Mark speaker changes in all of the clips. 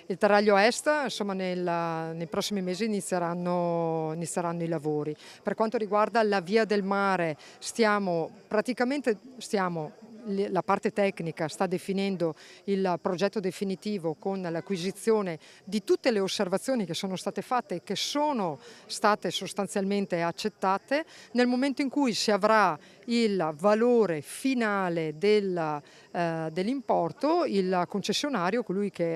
Speaker 1: Il Taraglio Est, insomma, nei prossimi mesi inizieranno i lavori. Per quanto riguarda la via del mare, la parte tecnica sta definendo il progetto definitivo con l'acquisizione di tutte le osservazioni che sono state fatte e che sono state sostanzialmente accettate. Nel momento in cui si avrà il valore finale dell'importo, il concessionario,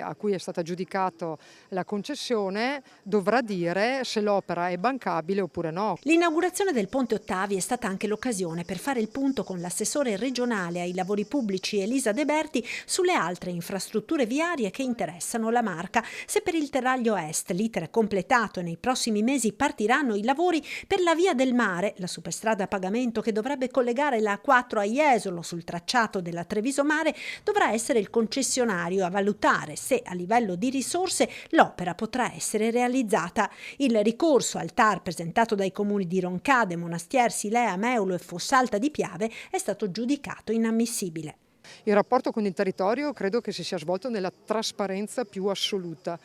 Speaker 1: a cui è stata aggiudicato la concessione, dovrà dire se l'opera è bancabile oppure no.
Speaker 2: L'inaugurazione del Ponte Ottavi è stata anche l'occasione per fare il punto con l'assessore regionale ai lavori pubblici Elisa De Berti sulle altre infrastrutture viarie che interessano la Marca. Se per il Teraglio Est l'iter è completato e nei prossimi mesi partiranno i lavori per la Via del Mare, la superstrada a pagamento che dovrebbe collegare la A4 a Jesolo sul tracciato della Treviso Mare, dovrà essere il concessionario a valutare se a livello di risorse l'opera potrà essere realizzata. Il ricorso al TAR presentato dai comuni di Roncade, Monastier, Silea, Meulo e Fossalta di Piave è stato giudicato inammissibile.
Speaker 1: Il rapporto con il territorio credo che si sia svolto nella trasparenza più assoluta,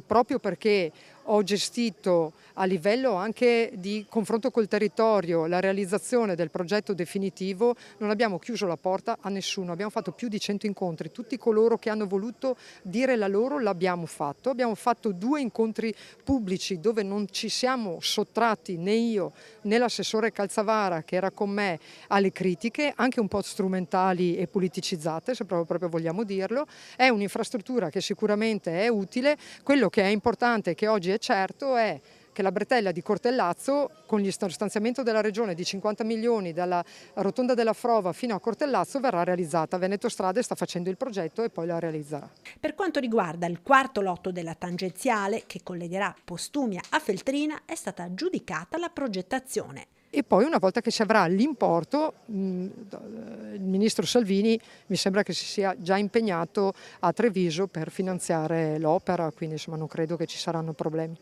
Speaker 1: proprio perché ho gestito a livello anche di confronto col territorio la realizzazione del progetto definitivo, non abbiamo chiuso la porta a nessuno, abbiamo fatto più di 100 incontri, tutti coloro che hanno voluto dire la loro l'abbiamo fatto. Abbiamo fatto 2 incontri pubblici dove non ci siamo sottratti né io né l'assessore Calzavara che era con me alle critiche, anche un po' strumentali e politicizzate, se proprio vogliamo dirlo. È un'infrastruttura che sicuramente è utile. Quello che è importante e che oggi è certo è che la bretella di Cortellazzo, con gli stanziamento della Regione di 50 milioni dalla rotonda della Frova fino a Cortellazzo, verrà realizzata. Veneto Strade sta facendo il progetto e poi la realizzerà.
Speaker 2: Per quanto riguarda il quarto lotto della tangenziale, che collegherà Postumia a Feltrina, è stata aggiudicata la progettazione.
Speaker 1: E poi una volta che si avrà l'importo, il ministro Salvini mi sembra che si sia già impegnato a Treviso per finanziare l'opera, quindi insomma non credo che ci saranno problemi.